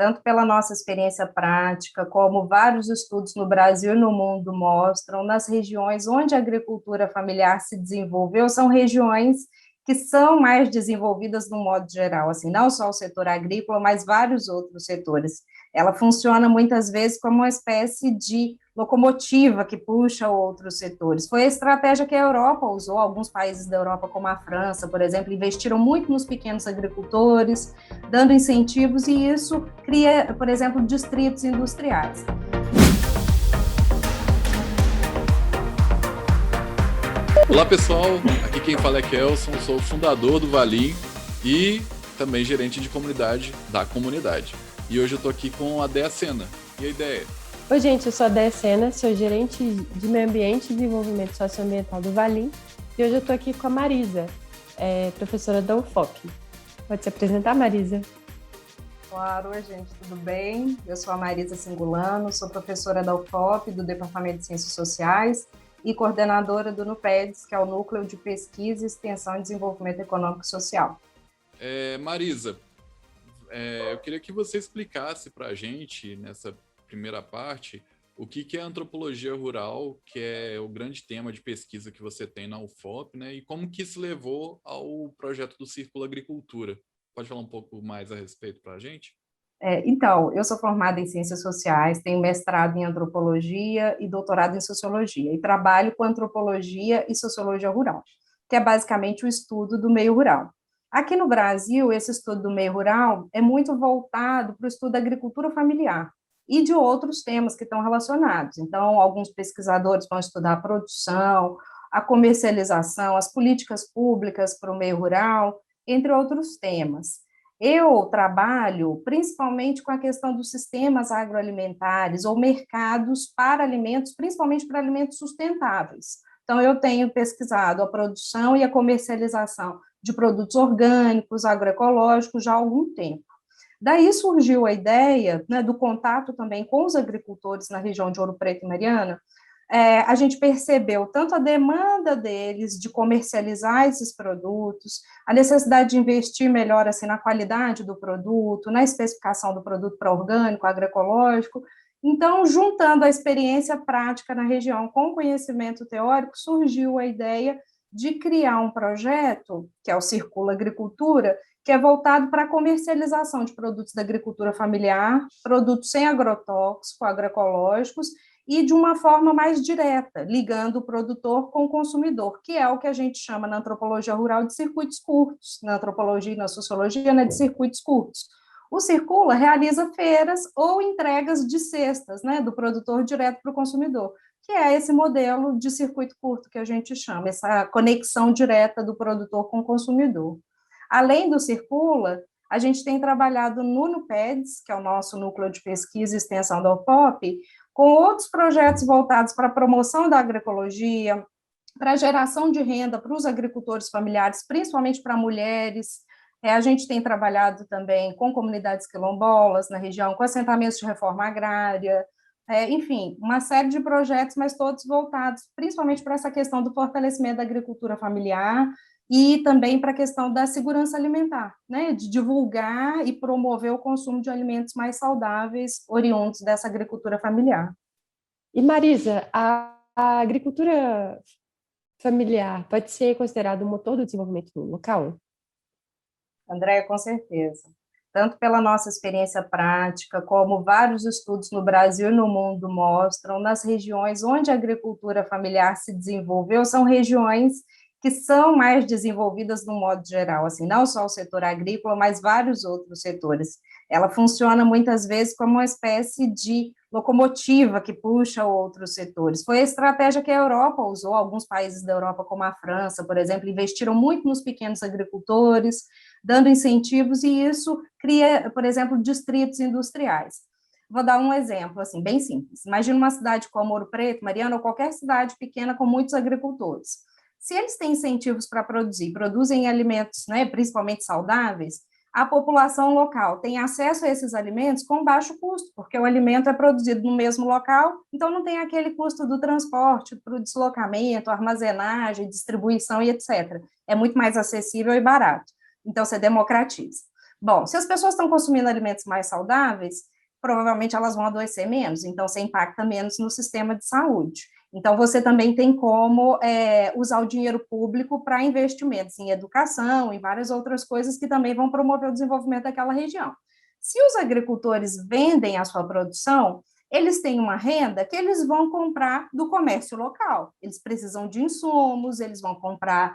tanto pela nossa experiência prática, como vários estudos no Brasil e no mundo mostram, nas regiões onde a agricultura familiar se desenvolveu, são regiões que são mais desenvolvidas no modo geral, assim, não só o setor agrícola, mas vários outros setores. Ela funciona muitas vezes como uma espécie de locomotiva que puxa outros setores. Foi a estratégia que a Europa usou, alguns países da Europa, como a França, por exemplo, investiram muito nos pequenos agricultores, dando incentivos, e isso cria, por exemplo, distritos industriais. Olá pessoal, aqui quem fala é Kelson, sou o fundador do Valim e também gerente de comunidade da comunidade. E hoje eu estou aqui com a Dea Sena. E a ideia? Oi gente, eu sou a Dea Sena, sou gerente de meio ambiente e desenvolvimento socioambiental do Valim e hoje eu estou aqui com a Marisa, professora da UFOP. Pode se apresentar, Marisa? Claro, oi gente, tudo bem? Eu sou a Marisa Singulano, sou professora da UFOP, do Departamento de Ciências Sociais, e coordenadora do NUPEDS, que é o Núcleo de Pesquisa, Extensão e Desenvolvimento Econômico e Social. Marisa, eu queria que você explicasse para a gente, nessa primeira parte, o que é a antropologia rural, que é o grande tema de pesquisa que você tem na UFOP, né? E como que isso levou ao projeto do Círculo Agricultura. Pode falar um pouco mais a respeito para a gente? Então, eu sou formada em Ciências Sociais, tenho mestrado em Antropologia e doutorado em Sociologia, e trabalho com Antropologia e Sociologia Rural, que é basicamente o estudo do meio rural. Aqui no Brasil, esse estudo do meio rural é muito voltado para o estudo da agricultura familiar e de outros temas que estão relacionados. Então, alguns pesquisadores vão estudar a produção, a comercialização, as políticas públicas para o meio rural, entre outros temas. Eu trabalho principalmente com a questão dos sistemas agroalimentares ou mercados para alimentos, principalmente para alimentos sustentáveis. Então, eu tenho pesquisado a produção e a comercialização de produtos orgânicos, agroecológicos, já há algum tempo. Daí surgiu a ideia, né, do contato também com os agricultores na região de Ouro Preto e Mariana. A gente percebeu tanto a demanda deles de comercializar esses produtos, a necessidade de investir melhor assim, na qualidade do produto, na especificação do produto para orgânico, agroecológico. Então, juntando a experiência prática na região com o conhecimento teórico, surgiu a ideia de criar um projeto, que é o Circula Agricultura, que é voltado para a comercialização de produtos da agricultura familiar, produtos sem agrotóxico, agroecológicos, e de uma forma mais direta, ligando o produtor com o consumidor, que é o que a gente chama na antropologia rural de circuitos curtos, na antropologia e na sociologia, né, de circuitos curtos. O Circula realiza feiras ou entregas de cestas, né, do produtor direto para o consumidor, que é esse modelo de circuito curto que a gente chama, essa conexão direta do produtor com o consumidor. Além do Circula, a gente tem trabalhado no NUPEDS, que é o nosso núcleo de pesquisa e extensão da UFOP, com outros projetos voltados para a promoção da agroecologia, para a geração de renda para os agricultores familiares, principalmente para mulheres. A gente tem trabalhado também com comunidades quilombolas na região, com assentamentos de reforma agrária, enfim, uma série de projetos, mas todos voltados principalmente para essa questão do fortalecimento da agricultura familiar e também para a questão da segurança alimentar, né, de divulgar e promover o consumo de alimentos mais saudáveis, oriundos dessa agricultura familiar. E Marisa, a agricultura familiar pode ser considerada o motor do desenvolvimento do local? Andréia, com certeza. Tanto pela nossa experiência prática, como vários estudos no Brasil e no mundo mostram, nas regiões onde a agricultura familiar se desenvolveu, são regiões que são mais desenvolvidas no modo geral, assim, não só o setor agrícola, mas vários outros setores. Ela funciona muitas vezes como uma espécie de locomotiva que puxa outros setores. Foi a estratégia que a Europa usou, alguns países da Europa, como a França, por exemplo, investiram muito nos pequenos agricultores, dando incentivos, e isso cria, por exemplo, distritos industriais. Vou dar um exemplo, assim, bem simples. Imagina uma cidade como Ouro Preto, Mariana, ou qualquer cidade pequena com muitos agricultores. Se eles têm incentivos para produzir, produzem alimentos, né, principalmente saudáveis, a população local tem acesso a esses alimentos com baixo custo, porque o alimento é produzido no mesmo local, então não tem aquele custo do transporte, para o deslocamento, armazenagem, distribuição e etc. É muito mais acessível e barato. Então, você democratiza. Bom, se as pessoas estão consumindo alimentos mais saudáveis, provavelmente elas vão adoecer menos, então você impacta menos no sistema de saúde. Então, você também tem como usar o dinheiro público para investimentos em educação, em várias outras coisas que também vão promover o desenvolvimento daquela região. Se os agricultores vendem a sua produção, eles têm uma renda que eles vão comprar do comércio local. Eles precisam de insumos, eles vão comprar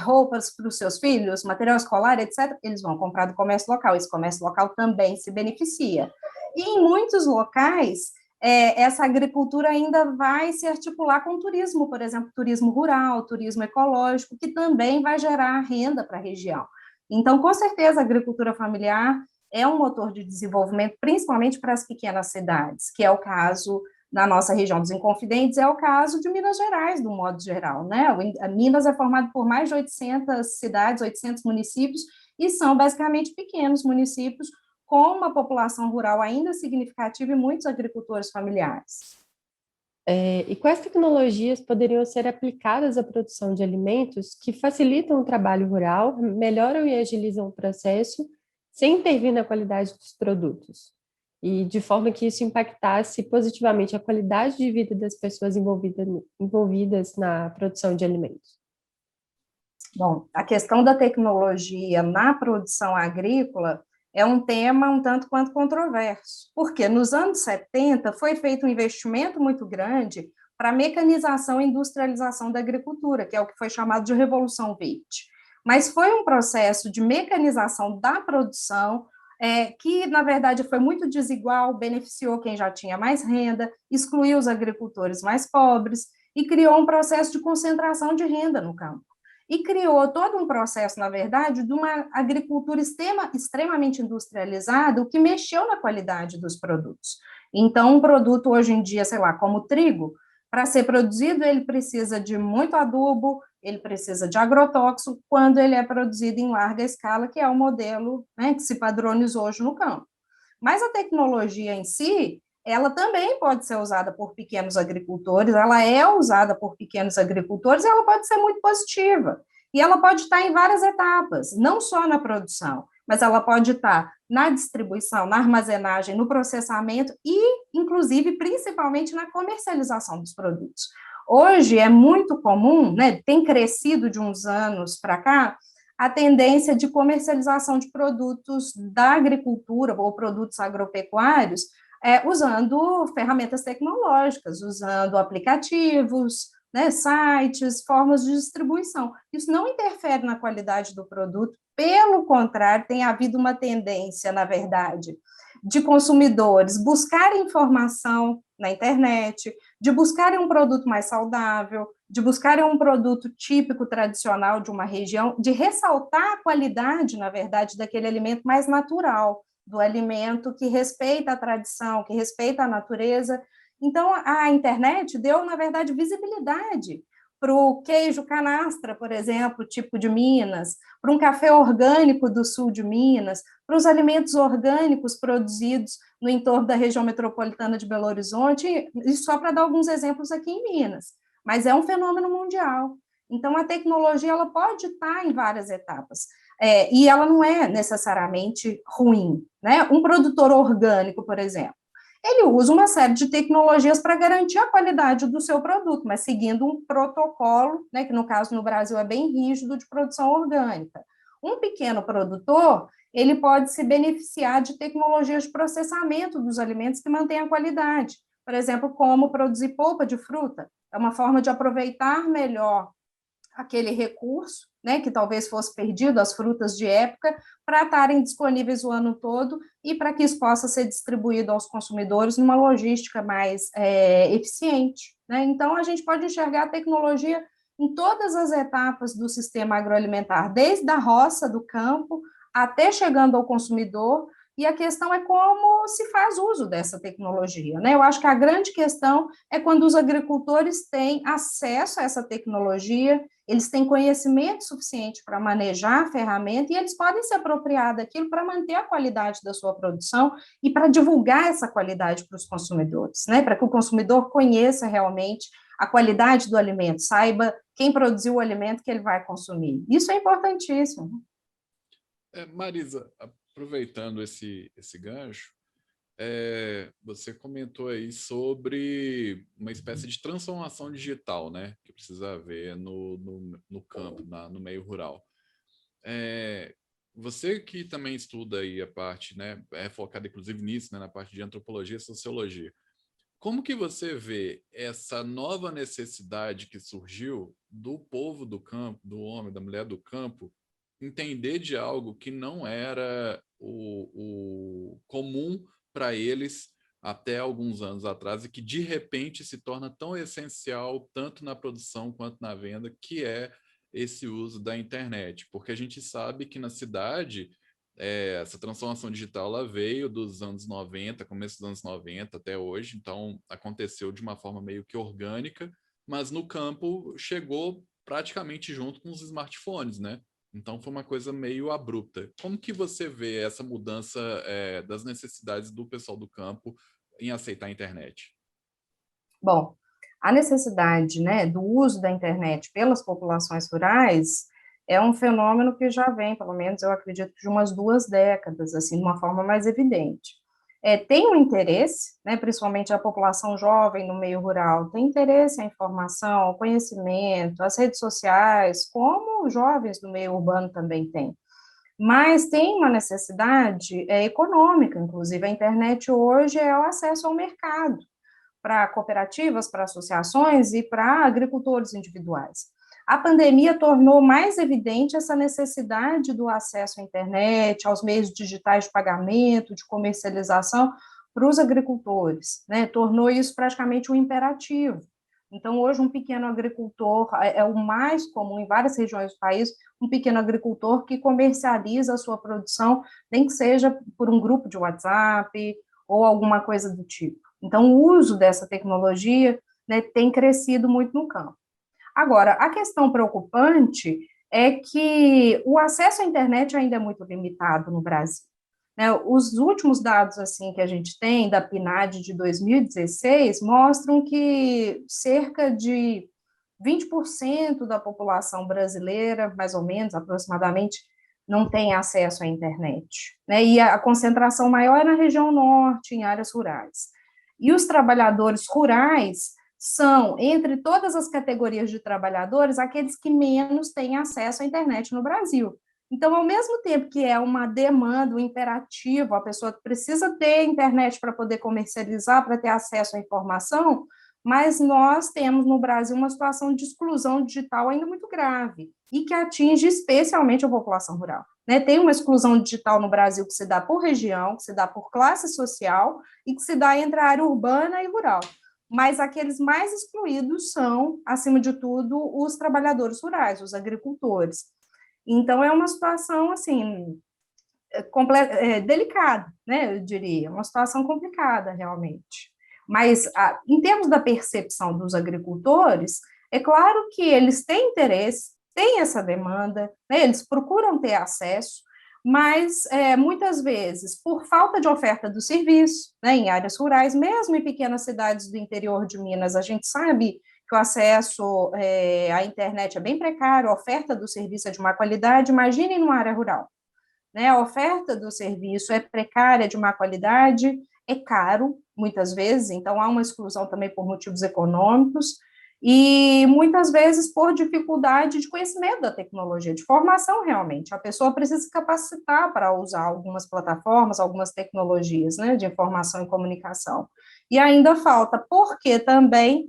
roupas para os seus filhos, material escolar, etc. Eles vão comprar do comércio local. Esse comércio local também se beneficia. E em muitos locais, essa agricultura ainda vai se articular com turismo, por exemplo, turismo rural, turismo ecológico, que também vai gerar renda para a região. Então, com certeza, a agricultura familiar é um motor de desenvolvimento, principalmente para as pequenas cidades, que é o caso na nossa região dos Inconfidentes, é o caso de Minas Gerais, do modo geral, né? Minas é formado por mais de 800 cidades, 800 municípios, e são basicamente pequenos municípios com uma população rural ainda significativa e muitos agricultores familiares. E quais tecnologias poderiam ser aplicadas à produção de alimentos que facilitam o trabalho rural, melhoram e agilizam o processo, sem intervir na qualidade dos produtos? E de forma que isso impactasse positivamente a qualidade de vida das pessoas envolvidas na produção de alimentos. Bom, a questão da tecnologia na produção agrícola é um tema um tanto quanto controverso, porque nos anos 70 foi feito um investimento muito grande para a mecanização e industrialização da agricultura, que é o que foi chamado de Revolução Verde. Mas foi um processo de mecanização da produção que, na verdade, foi muito desigual, beneficiou quem já tinha mais renda, excluiu os agricultores mais pobres e criou um processo de concentração de renda no campo. E criou todo um processo, na verdade, de uma agricultura extremamente industrializada, o que mexeu na qualidade dos produtos. Então, um produto hoje em dia, sei lá, como o trigo, para ser produzido, ele precisa de muito adubo, ele precisa de agrotóxico, quando ele é produzido em larga escala, que é o modelo, né, que se padronizou hoje no campo. Mas a tecnologia em si, ela também pode ser usada por pequenos agricultores, ela é usada por pequenos agricultores e ela pode ser muito positiva. E ela pode estar em várias etapas, não só na produção, mas ela pode estar na distribuição, na armazenagem, no processamento e, inclusive, principalmente na comercialização dos produtos. Hoje é muito comum, né, tem crescido de uns anos para cá, a tendência de comercialização de produtos da agricultura ou produtos agropecuários, usando ferramentas tecnológicas, usando aplicativos, né, sites, formas de distribuição. Isso não interfere na qualidade do produto, pelo contrário, tem havido uma tendência, na verdade, de consumidores buscarem informação na internet, de buscarem um produto mais saudável, de buscarem um produto típico, tradicional de uma região, de ressaltar a qualidade, na verdade, daquele alimento mais natural, do alimento que respeita a tradição, que respeita a natureza. Então, a internet deu, na verdade, visibilidade para o queijo canastra, por exemplo, tipo de Minas, para um café orgânico do sul de Minas, para os alimentos orgânicos produzidos no entorno da região metropolitana de Belo Horizonte, e só para dar alguns exemplos aqui em Minas. Mas é um fenômeno mundial. Então, a tecnologia ela pode estar em várias etapas. E ela não é necessariamente ruim, né? Um produtor orgânico, por exemplo, ele usa uma série de tecnologias para garantir a qualidade do seu produto, mas seguindo um protocolo, né, que no caso no Brasil é bem rígido, de produção orgânica. Um pequeno produtor, ele pode se beneficiar de tecnologias de processamento dos alimentos que mantêm a qualidade. Por exemplo, como produzir polpa de fruta, é uma forma de aproveitar melhor aquele recurso, né, que talvez fosse perdido, as frutas de época, para estarem disponíveis o ano todo e para que isso possa ser distribuído aos consumidores numa logística mais eficiente, né? Então, a gente pode enxergar a tecnologia em todas as etapas do sistema agroalimentar, desde a roça, do campo, até chegando ao consumidor, e a questão é como se faz uso dessa tecnologia, né? Eu acho que a grande questão é quando os agricultores têm acesso a essa tecnologia, eles têm conhecimento suficiente para manejar a ferramenta e eles podem se apropriar daquilo para manter a qualidade da sua produção e para divulgar essa qualidade para os consumidores, né? Para que o consumidor conheça realmente a qualidade do alimento, saiba quem produziu o alimento que ele vai consumir. Isso é importantíssimo. Marisa, aproveitando esse gancho, você comentou aí sobre uma espécie de transformação digital, né, que precisa haver no campo, no meio rural. Você que também estuda aí a parte, né, é focado inclusive nisso, né, na parte de antropologia e sociologia, como que você vê essa nova necessidade que surgiu do povo do campo, do homem, da mulher do campo, entender de algo que não era o comum para eles até alguns anos atrás e que de repente se torna tão essencial tanto na produção quanto na venda, que é esse uso da internet? Porque a gente sabe que na cidade essa transformação digital ela veio dos anos 90, começo dos anos 90 até hoje, então aconteceu de uma forma meio que orgânica, mas no campo chegou praticamente junto com os smartphones, né? Então foi uma coisa meio abrupta. Como que você vê essa mudança das necessidades do pessoal do campo em aceitar a internet? Bom, a necessidade, né, do uso da internet pelas populações rurais é um fenômeno que já vem, pelo menos eu acredito, de umas 2 décadas, assim, de uma forma mais evidente. Tem um interesse, né, principalmente a população jovem no meio rural, tem interesse em informação, ao conhecimento, as redes sociais, como os jovens do meio urbano também têm. Mas tem uma necessidade econômica, inclusive a internet hoje é o acesso ao mercado para cooperativas, para associações e para agricultores individuais. A pandemia tornou mais evidente essa necessidade do acesso à internet, aos meios digitais de pagamento, de comercialização para os agricultores, né? Tornou isso praticamente um imperativo. Então, hoje, um pequeno agricultor é o mais comum em várias regiões do país, um pequeno agricultor que comercializa a sua produção, nem que seja por um grupo de WhatsApp ou alguma coisa do tipo. Então, o uso dessa tecnologia, né, tem crescido muito no campo. Agora, a questão preocupante é que o acesso à internet ainda é muito limitado no Brasil. Né? Os últimos dados assim que a gente tem da PNAD de 2016 mostram que cerca de 20% da população brasileira, mais ou menos, aproximadamente, não tem acesso à internet. Né? E a concentração maior é na região norte, em áreas rurais. E os trabalhadores rurais são, entre todas as categorias de trabalhadores, aqueles que menos têm acesso à internet no Brasil. Então, ao mesmo tempo que é uma demanda, um imperativo, a pessoa precisa ter internet para poder comercializar, para ter acesso à informação, mas nós temos no Brasil uma situação de exclusão digital ainda muito grave e que atinge especialmente a população rural. Né? Tem uma exclusão digital no Brasil que se dá por região, que se dá por classe social e que se dá entre a área urbana e rural. Mas aqueles mais excluídos são, acima de tudo, os trabalhadores rurais, os agricultores. Então, é uma situação, assim, delicada, né, eu diria, uma situação complicada, realmente. Mas, em termos da percepção dos agricultores, é claro que eles têm interesse, têm essa demanda, né, eles procuram ter acesso, mas muitas vezes, por falta de oferta do serviço, né, em áreas rurais, mesmo em pequenas cidades do interior de Minas, a gente sabe que o acesso à internet é bem precário, a oferta do serviço é de má qualidade, imaginem numa área rural. Né, a oferta do serviço é precária, de má qualidade, é caro, muitas vezes, então há uma exclusão também por motivos econômicos, e muitas vezes por dificuldade de conhecimento da tecnologia, de formação realmente. A pessoa precisa se capacitar para usar algumas plataformas, algumas tecnologias, né, de informação e comunicação. E ainda falta, porque também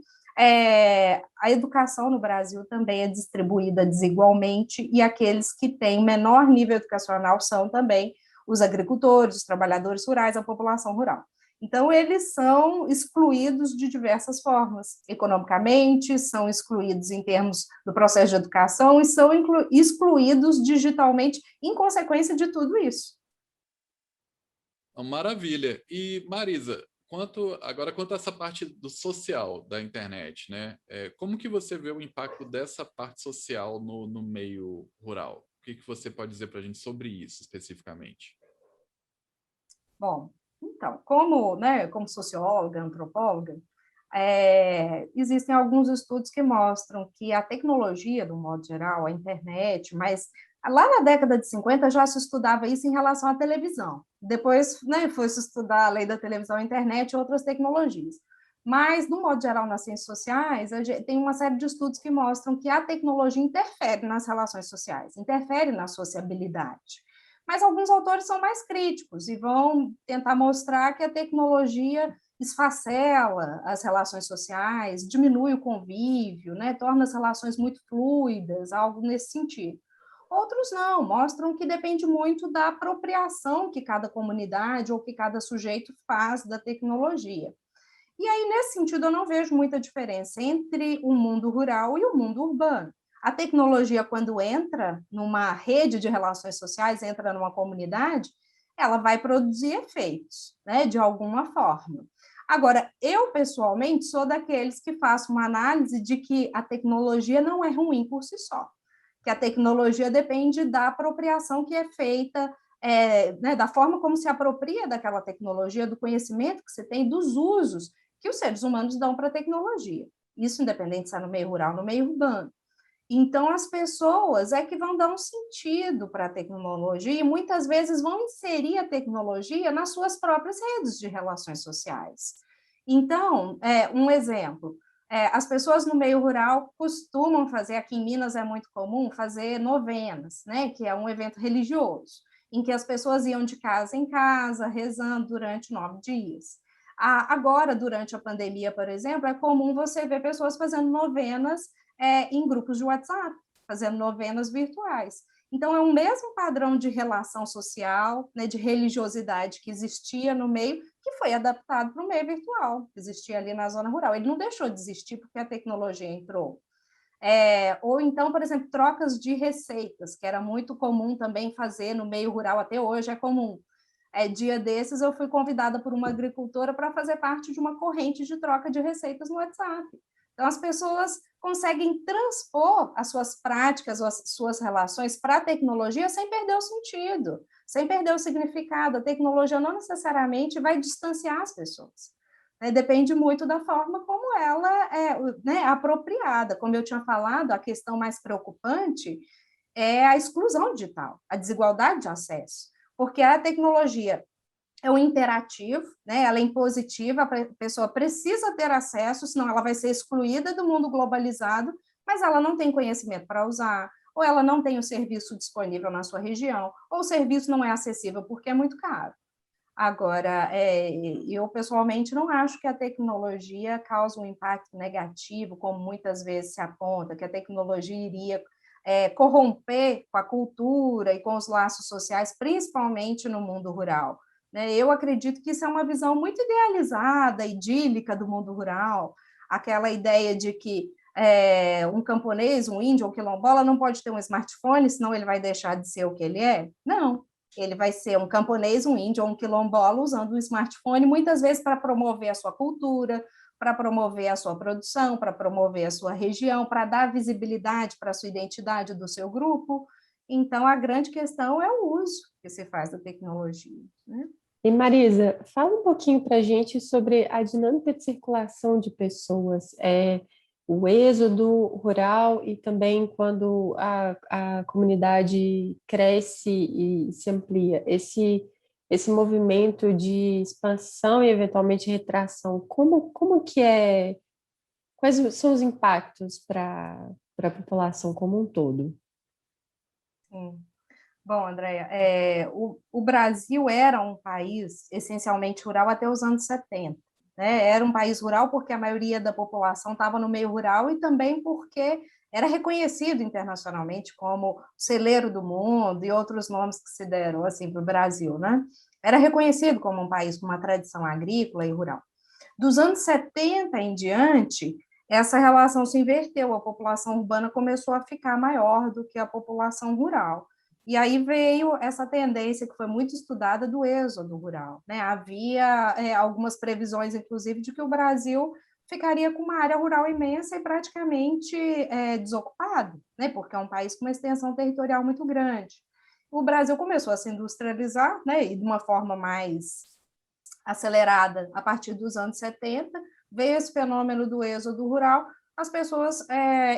a educação no Brasil também é distribuída desigualmente, e aqueles que têm menor nível educacional são também os agricultores, os trabalhadores rurais, a população rural. Então, eles são excluídos de diversas formas, economicamente, são excluídos em termos do processo de educação e são excluídos digitalmente em consequência de tudo isso. Maravilha. E, Marisa, quanto a essa parte do social da internet, né? Como que você vê o impacto dessa parte social no meio rural? O que você pode dizer para a gente sobre isso especificamente? Bom, então, como socióloga, antropóloga, existem alguns estudos que mostram que a tecnologia, do modo geral, a internet, mas Lá na década de 50 já se estudava isso em relação à televisão. Depois, né, foi-se estudar a lei da televisão, a internet e outras tecnologias. Mas, no modo geral, nas ciências sociais, tem uma série de estudos que mostram que a tecnologia interfere nas relações sociais, interfere na sociabilidade. Mas alguns autores são mais críticos e vão tentar mostrar que a tecnologia esfacela as relações sociais, diminui o convívio, né, torna as relações muito fluidas, algo nesse sentido. Outros não, mostram que depende muito da apropriação que cada comunidade ou que cada sujeito faz da tecnologia. E aí, nesse sentido, eu não vejo muita diferença entre o mundo rural e o mundo urbano. A tecnologia, quando entra numa rede de relações sociais, entra numa comunidade, ela vai produzir efeitos, né, de alguma forma. Agora, eu, pessoalmente, sou daqueles que faço uma análise de que a tecnologia não é ruim por si só, que a tecnologia depende da apropriação que é feita, né, da forma como se apropria daquela tecnologia, do conhecimento que você tem, dos usos que os seres humanos dão para a tecnologia. Isso independente se é no meio rural, no meio urbano. Então, as pessoas é que vão dar um sentido para a tecnologia e muitas vezes vão inserir a tecnologia nas suas próprias redes de relações sociais. Então, um exemplo, as pessoas no meio rural costumam fazer, aqui em Minas é muito comum, fazer novenas, né, que é um evento religioso, em que as pessoas iam de casa em casa, rezando durante 9 dias. Agora, durante a pandemia, por exemplo, é comum você ver pessoas fazendo novenas em grupos de WhatsApp, fazendo novenas virtuais. Então, é o mesmo padrão de relação social, né, de religiosidade que existia no meio, que foi adaptado para o meio virtual, que existia ali na zona rural. Ele não deixou de existir porque a tecnologia entrou. Ou então, por exemplo, trocas de receitas, que era muito comum também fazer no meio rural, até hoje é comum. Dia desses, eu fui convidada por uma agricultora para fazer parte de uma corrente de troca de receitas no WhatsApp. Então, as pessoas conseguem transpor as suas práticas, as suas relações para a tecnologia sem perder o sentido, sem perder o significado. A tecnologia não necessariamente vai distanciar as pessoas. Depende muito da forma como ela é, né, apropriada. Como eu tinha falado, a questão mais preocupante é a exclusão digital, a desigualdade de acesso, porque a tecnologia é um imperativo, né? Ela é impositiva, a pessoa precisa ter acesso, senão ela vai ser excluída do mundo globalizado, mas ela não tem conhecimento para usar, ou ela não tem o serviço disponível na sua região, ou o serviço não é acessível porque é muito caro. Agora, eu pessoalmente não acho que a tecnologia causa um impacto negativo, como muitas vezes se aponta, que a tecnologia iria corromper com a cultura e com os laços sociais, principalmente no mundo rural. Eu acredito que isso é uma visão muito idealizada, idílica do mundo rural, aquela ideia de que um camponês, um índio ou quilombola não pode ter um smartphone, senão ele vai deixar de ser o que ele é. Não, ele vai ser um camponês, um índio ou um quilombola usando o smartphone, muitas vezes para promover a sua cultura, para promover a sua produção, para promover a sua região, para dar visibilidade para a sua identidade do seu grupo. Então, a grande questão é o uso que se faz da tecnologia, né? E Marisa, fala um pouquinho para a gente sobre a dinâmica de circulação de pessoas, o êxodo rural e também quando a comunidade cresce e se amplia, esse movimento de expansão e eventualmente retração, como que é, quais são os impactos para a população como um todo? Sim. Bom, Andréia, o Brasil era um país essencialmente rural até os anos 70. Né? Era um país rural porque a maioria da população estava no meio rural e também porque era reconhecido internacionalmente como celeiro do mundo e outros nomes que se deram assim para o Brasil. Né? Era reconhecido como um país com uma tradição agrícola e rural. Dos anos 70 em diante, essa relação se inverteu, a população urbana começou a ficar maior do que a população rural. E aí veio essa tendência que foi muito estudada do êxodo rural. Né? Havia algumas previsões, inclusive, de que o Brasil ficaria com uma área rural imensa e praticamente desocupado, né? Porque é um país com uma extensão territorial muito grande. O Brasil começou a se industrializar, né? E de uma forma mais acelerada a partir dos anos 70, veio esse fenômeno do êxodo rural, as pessoas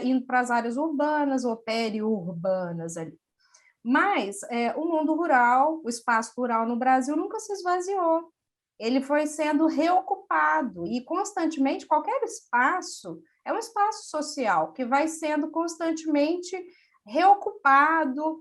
indo para as áreas urbanas ou periurbanas ali. Mas o mundo rural, o espaço rural no Brasil nunca se esvaziou. Ele foi sendo reocupado e constantemente qualquer espaço é um espaço social que vai sendo constantemente reocupado,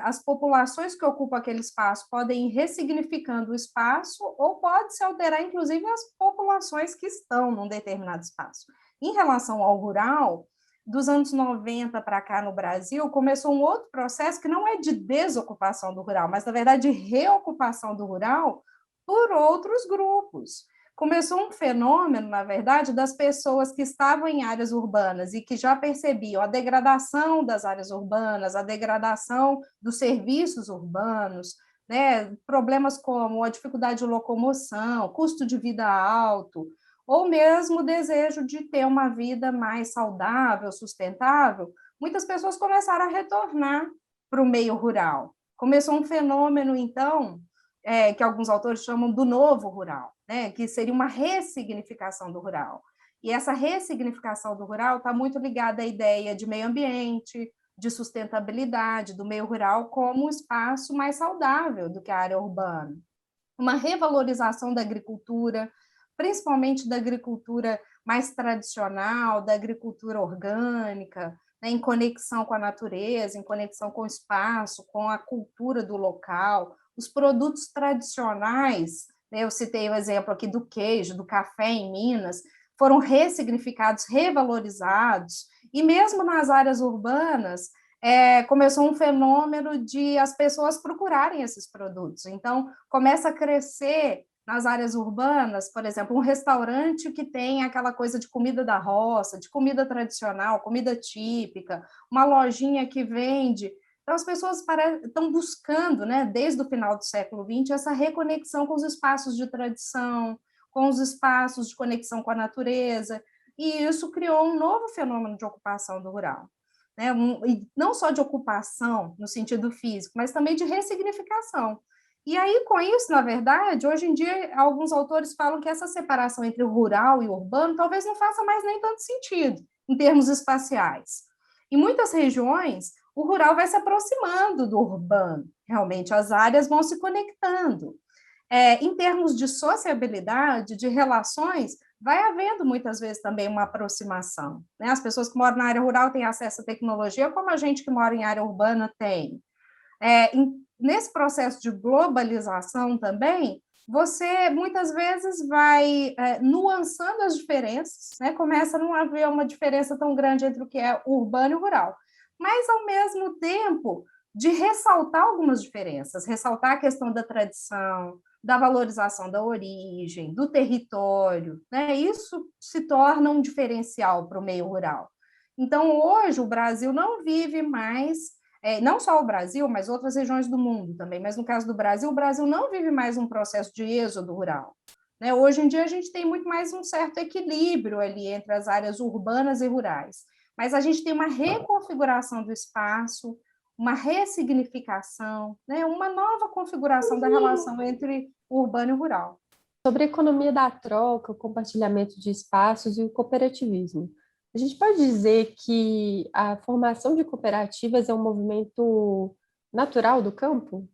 as populações que ocupam aquele espaço podem ir ressignificando o espaço ou pode se alterar, inclusive, as populações que estão num determinado espaço. Em relação ao rural, dos anos 90 para cá no Brasil, começou um outro processo que não é de desocupação do rural, mas, na verdade, de reocupação do rural por outros grupos. Começou um fenômeno, na verdade, das pessoas que estavam em áreas urbanas e que já percebiam a degradação das áreas urbanas, a degradação dos serviços urbanos, né? Problemas como a dificuldade de locomoção, custo de vida alto, ou mesmo o desejo de ter uma vida mais saudável, sustentável. Muitas pessoas começaram a retornar para o meio rural. Começou um fenômeno, então, que alguns autores chamam do novo rural, né? Que seria uma ressignificação do rural. E essa ressignificação do rural está muito ligada à ideia de meio ambiente, de sustentabilidade do meio rural como um espaço mais saudável do que a área urbana. Uma revalorização da agricultura, principalmente da agricultura mais tradicional, da agricultura orgânica, né, em conexão com a natureza, em conexão com o espaço, com a cultura do local, os produtos tradicionais, né, eu citei o exemplo aqui do queijo, do café em Minas, foram ressignificados, revalorizados, e mesmo nas áreas urbanas, começou um fenômeno de as pessoas procurarem esses produtos. Então, começa a crescer nas áreas urbanas, por exemplo, um restaurante que tem aquela coisa de comida da roça, de comida tradicional, comida típica, uma lojinha que vende. Então, as pessoas estão buscando, né, desde o final do século XX, essa reconexão com os espaços de tradição, com os espaços de conexão com a natureza, e isso criou um novo fenômeno de ocupação do rural. Né? E não só de ocupação, no sentido físico, mas também de ressignificação. E aí, com isso, na verdade, hoje em dia, alguns autores falam que essa separação entre o rural e o urbano talvez não faça mais nem tanto sentido, em termos espaciais. Em muitas regiões, o rural vai se aproximando do urbano, realmente, as áreas vão se conectando. Em termos de sociabilidade, de relações, vai havendo muitas vezes também uma aproximação. Né? As pessoas que moram na área rural têm acesso à tecnologia, como a gente que mora em área urbana tem. Nesse processo de globalização também, você muitas vezes vai nuançando as diferenças, né? Começa a não haver uma diferença tão grande entre o que é urbano e rural, mas ao mesmo tempo de ressaltar algumas diferenças, ressaltar a questão da tradição, da valorização da origem, do território, né? Isso se torna um diferencial para o meio rural. Então, hoje, o Brasil não vive mais, não só o Brasil, mas outras regiões do mundo também, mas no caso do Brasil, o Brasil não vive mais um processo de êxodo rural. Né? Hoje em dia, a gente tem muito mais um certo equilíbrio ali entre as áreas urbanas e rurais, mas a gente tem uma reconfiguração do espaço, uma ressignificação, né? Uma nova configuração da relação entre o urbano e o rural. Sobre a economia da troca, o compartilhamento de espaços e o cooperativismo. A gente pode dizer que a formação de cooperativas é um movimento natural do campo?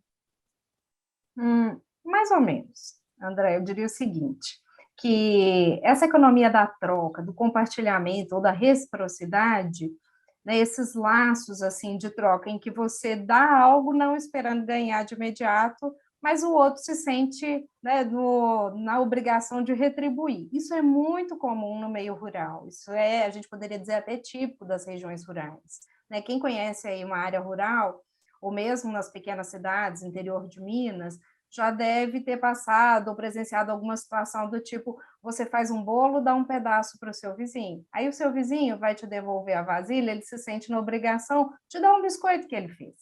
Mais ou menos, André. Eu diria o seguinte, que essa economia da troca, do compartilhamento ou da reciprocidade, né, esses laços assim de troca em que você dá algo não esperando ganhar de imediato, mas o outro se sente, né, na obrigação de retribuir. Isso é muito comum no meio rural, isso a gente poderia dizer até típico das regiões rurais. Né? Quem conhece aí uma área rural, ou mesmo nas pequenas cidades, interior de Minas, já deve ter passado ou presenciado alguma situação do tipo, você faz um bolo, dá um pedaço para o seu vizinho. Aí o seu vizinho vai te devolver a vasilha, ele se sente na obrigação de dar um biscoito que ele fez.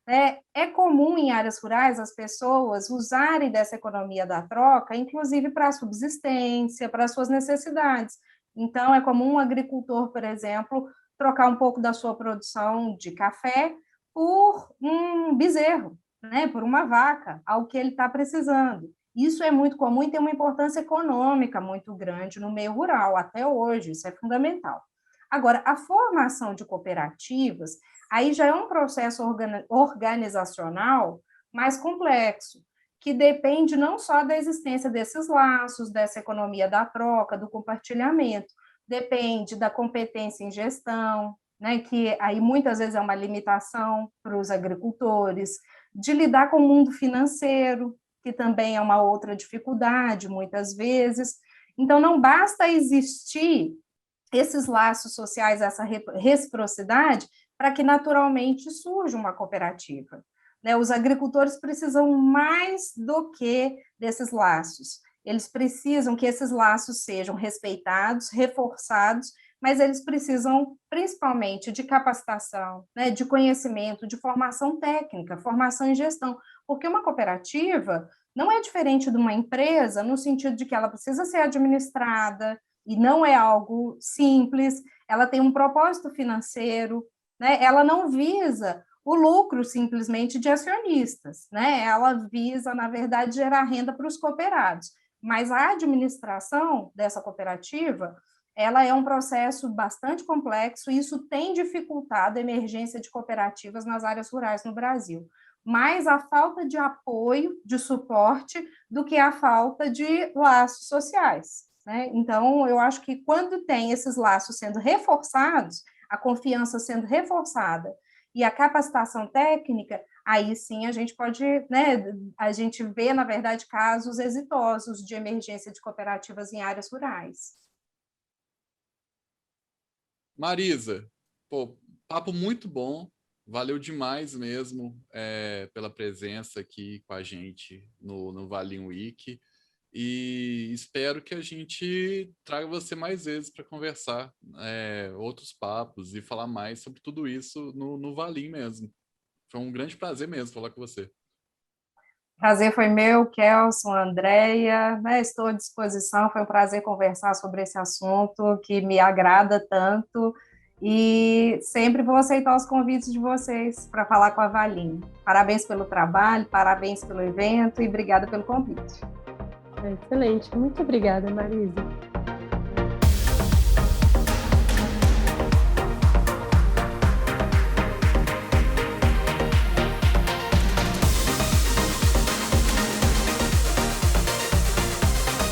É comum em áreas rurais as pessoas usarem dessa economia da troca, inclusive para a subsistência, para as suas necessidades. Então, é comum um agricultor, por exemplo, trocar um pouco da sua produção de café por um bezerro, né, por uma vaca, ao que ele está precisando. Isso é muito comum e tem uma importância econômica muito grande no meio rural, até hoje, isso é fundamental. Agora, a formação de cooperativas, Aí já é um processo organizacional mais complexo, que depende não só da existência desses laços, dessa economia da troca, do compartilhamento, depende da competência em gestão, né, que aí muitas vezes é uma limitação para os agricultores, de lidar com o mundo financeiro, que também é uma outra dificuldade, muitas vezes. Então, não basta existir esses laços sociais, essa reciprocidade, para que naturalmente surja uma cooperativa. Né? Os agricultores precisam mais do que desses laços. Eles precisam que esses laços sejam respeitados, reforçados, mas eles precisam principalmente de capacitação, né, de conhecimento, de formação técnica, formação em gestão, porque uma cooperativa não é diferente de uma empresa no sentido de que ela precisa ser administrada, e não é algo simples, ela tem um propósito financeiro, né? Ela não visa o lucro simplesmente de acionistas, né? Ela visa, na verdade, gerar renda para os cooperados, mas a administração dessa cooperativa, ela é um processo bastante complexo e isso tem dificultado a emergência de cooperativas nas áreas rurais no Brasil. Mais a falta de apoio, de suporte, do que a falta de laços sociais. Né? Então, eu acho que quando tem esses laços sendo reforçados, a confiança sendo reforçada e a capacitação técnica, aí sim a gente pode, né, a gente vê, na verdade, casos exitosos de emergência de cooperativas em áreas rurais. Marisa, pô, papo muito bom, valeu demais mesmo pela presença aqui com a gente no Valim Week. E espero que a gente traga você mais vezes para conversar outros papos e falar mais sobre tudo isso no Valim mesmo. Foi um grande prazer mesmo falar com você. Prazer foi meu, Kelson, Andréia, né, estou à disposição, foi um prazer conversar sobre esse assunto que me agrada tanto e sempre vou aceitar os convites de vocês para falar com a Valim. Parabéns pelo trabalho, parabéns pelo evento e obrigada pelo convite. Excelente, muito obrigada, Marisa.